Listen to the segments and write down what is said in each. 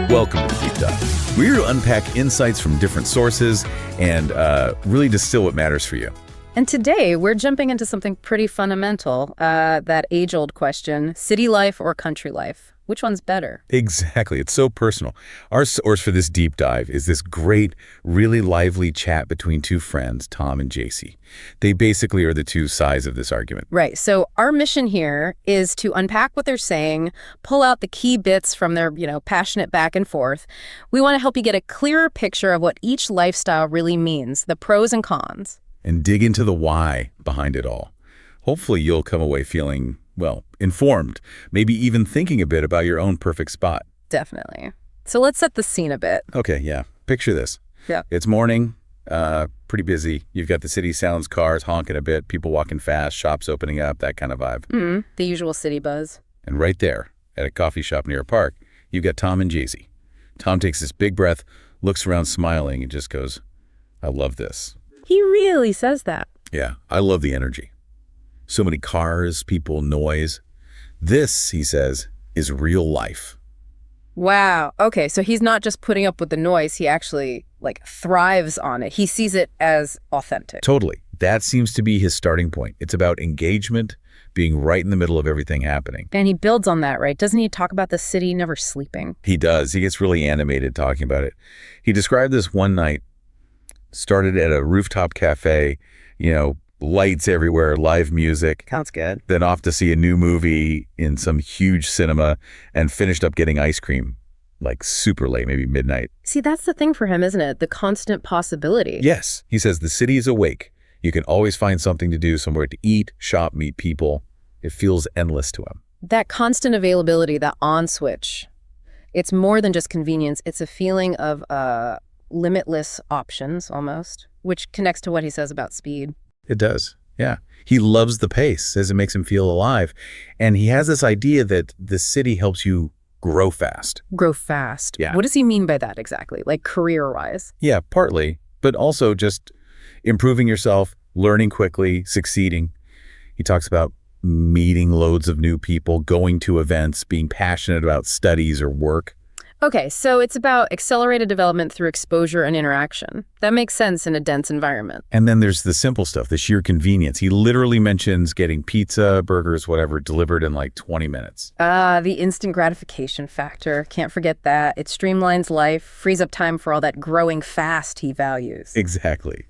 Welcome to the Deep Dive. We're here to unpack insights from different sources and really distill what matters for you. And today, we're jumping into something pretty fundamental, that age-old question, city life or country life? Which one's better? Exactly. It's so personal. Our source for this deep dive is this great, really lively chat between two friends, Tom and Jasie. They basically are the two sides of this argument. Right. So our mission here is to unpack what they're saying, pull out the key bits from their, passionate back and forth. We want to help you get a clearer picture of what each lifestyle really means, the pros and cons. And dig into the why behind it all. Hopefully you'll come away feeling, informed, maybe even thinking a bit about your own perfect spot. Definitely. So let's set the scene a bit. Okay, yeah. Picture this. Yeah. It's morning, pretty busy. You've got the city sounds, cars honking a bit, people walking fast, shops opening up, that kind of vibe. The usual city buzz. And right there, at a coffee shop near a park, you've got Tom and Jasie. Tom takes this big breath, looks around smiling, and just goes, I love this. He really says that. Yeah, I love the energy. So many cars, people, noise. This, he says, is real life. Wow. Okay, so he's not just putting up with the noise. He actually, thrives on it. He sees it as authentic. Totally. That seems to be his starting point. It's about engagement, being right in the middle of everything happening. And he builds on that, right? Doesn't he talk about the city never sleeping? He does. He gets really animated talking about it. He described this one night, started at a rooftop cafe, lights everywhere, live music. Sounds good. Then off to see a new movie in some huge cinema and finished up getting ice cream, super late, maybe midnight. See, that's the thing for him, isn't it? The constant possibility. Yes. He says the city is awake. You can always find something to do, somewhere to eat, shop, meet people. It feels endless to him. That constant availability, that on switch, it's more than just convenience. It's a feeling of limitless options almost, which connects to what he says about speed. It does, yeah. He loves the pace, says it makes him feel alive. And he has this idea that the city helps you grow fast. Grow fast? Yeah. What does he mean by that exactly? Career-wise? Yeah, partly, but also just improving yourself, learning quickly, succeeding. He talks about meeting loads of new people, going to events, being passionate about studies or work. Okay, so it's about accelerated development through exposure and interaction. That makes sense in a dense environment. And then there's the simple stuff, the sheer convenience. He literally mentions getting pizza, burgers, whatever, delivered in 20 minutes. The instant gratification factor. Can't forget that. It streamlines life, frees up time for all that growing fast he values. Exactly.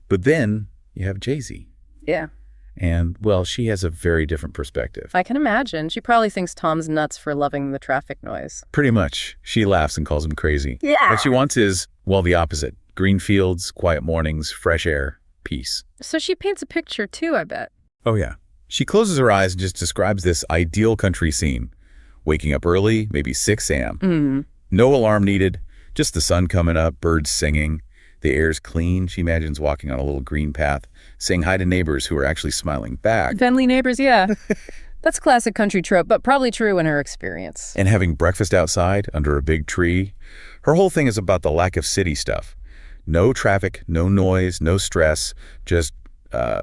But then you have Jasie. Yeah. And, she has a very different perspective. I can imagine. She probably thinks Tom's nuts for loving the traffic noise. Pretty much. She laughs and calls him crazy. Yeah. What she wants is, the opposite. Green fields, quiet mornings, fresh air, peace. So she paints a picture too, I bet. Oh, yeah. She closes her eyes and just describes this ideal country scene. Waking up early, maybe 6 a.m. No alarm needed, just the sun coming up, birds singing. The air's clean. She imagines walking on a little green path, saying hi to neighbors who are actually smiling back. Friendly neighbors, yeah. That's a classic country trope, but probably true in her experience. And having breakfast outside under a big tree. Her whole thing is about the lack of city stuff. No traffic, no noise, no stress, just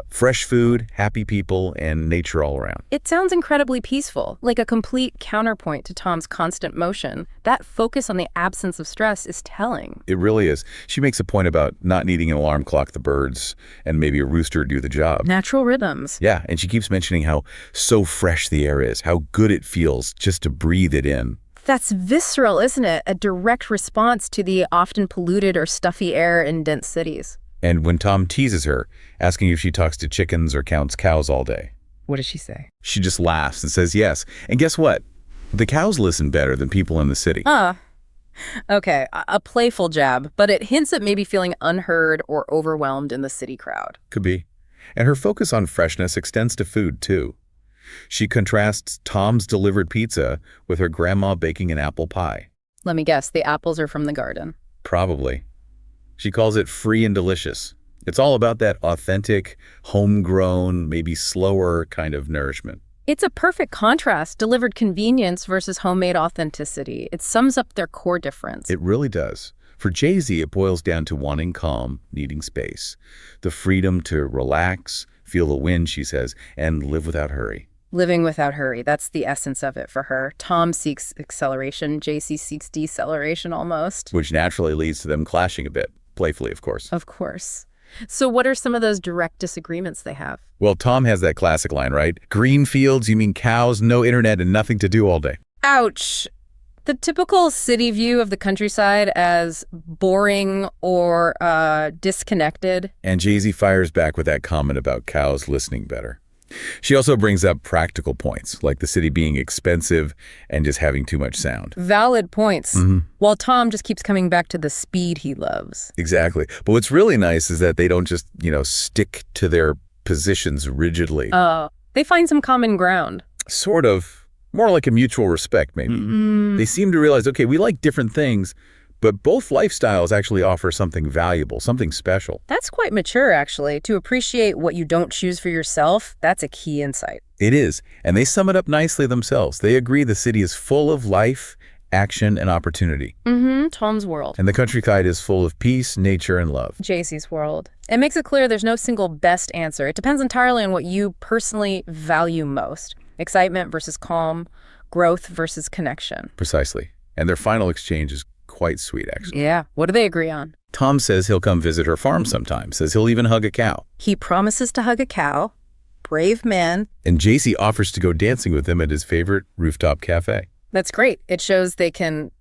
fresh food, happy people, and nature all around. It sounds incredibly peaceful, like a complete counterpoint to Tom's constant motion. That focus on the absence of stress is telling. It really is. She makes a point about not needing an alarm clock, the birds, and maybe a rooster do the job. Natural rhythms. Yeah, and she keeps mentioning how so fresh the air is, how good it feels just to breathe it in. That's visceral, isn't it? A direct response to the often polluted or stuffy air in dense cities. And when Tom teases her, asking if she talks to chickens or counts cows all day. What does she say? She just laughs and says yes. And guess what? The cows listen better than people in the city. Okay, a playful jab, but it hints at maybe feeling unheard or overwhelmed in the city crowd. Could be. And her focus on freshness extends to food, too. She contrasts Tom's delivered pizza with her grandma baking an apple pie. Let me guess, the apples are from the garden. Probably. She calls it free and delicious. It's all about that authentic, homegrown, maybe slower kind of nourishment. It's a perfect contrast, delivered convenience versus homemade authenticity. It sums up their core difference. It really does. For Jasie, it boils down to wanting calm, needing space. The freedom to relax, feel the wind, she says, and live without hurry. Living without hurry. That's the essence of it for her. Tom seeks acceleration. Jasie seeks deceleration almost. Which naturally leads to them clashing a bit, playfully, of course. Of course. So what are some of those direct disagreements they have? Well, Tom has that classic line, right? Green fields, you mean cows, no internet, and nothing to do all day. Ouch. The typical city view of the countryside as boring or disconnected. And Jasie fires back with that comment about cows listening better. She also brings up practical points, like the city being expensive and just having too much sound. Valid points. While Tom just keeps coming back to the speed he loves. Exactly. But what's really nice is that they don't just, stick to their positions rigidly. They find some common ground. Sort of. More like a mutual respect, maybe. They seem to realize, okay, we like different things, but both lifestyles actually offer something valuable, something special. That's quite mature, actually. To appreciate what you don't choose for yourself, that's a key insight. It is. And they sum it up nicely themselves. They agree the city is full of life, action, and opportunity. Tom's world. And the countryside is full of peace, nature, and love. Jasie's world. It makes it clear there's no single best answer. It depends entirely on what you personally value most. Excitement versus calm, growth versus connection. Precisely. And their final exchange is quite sweet, actually. Yeah. What do they agree on? Tom says he'll come visit her farm sometime, says he'll even hug a cow. He promises to hug a cow. Brave man. And Jasie offers to go dancing with him at his favorite rooftop cafe. That's great. It shows they can,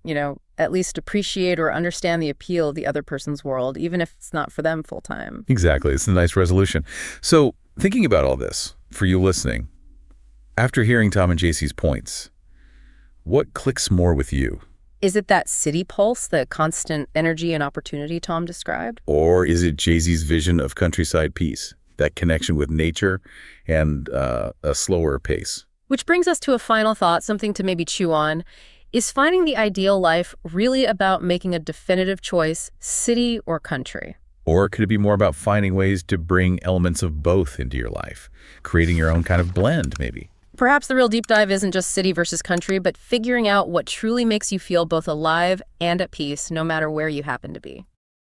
at least appreciate or understand the appeal of the other person's world, even if it's not for them full time. Exactly. It's a nice resolution. So thinking about all this, for you listening, after hearing Tom and Jasie's points, what clicks more with you? Is it that city pulse, the constant energy and opportunity Tom described? Or is it Jasie's vision of countryside peace, that connection with nature and a slower pace? Which brings us to a final thought, something to maybe chew on. Is finding the ideal life really about making a definitive choice, city or country? Or could it be more about finding ways to bring elements of both into your life, creating your own kind of blend, maybe? Perhaps the real deep dive isn't just city versus country, but figuring out what truly makes you feel both alive and at peace, no matter where you happen to be.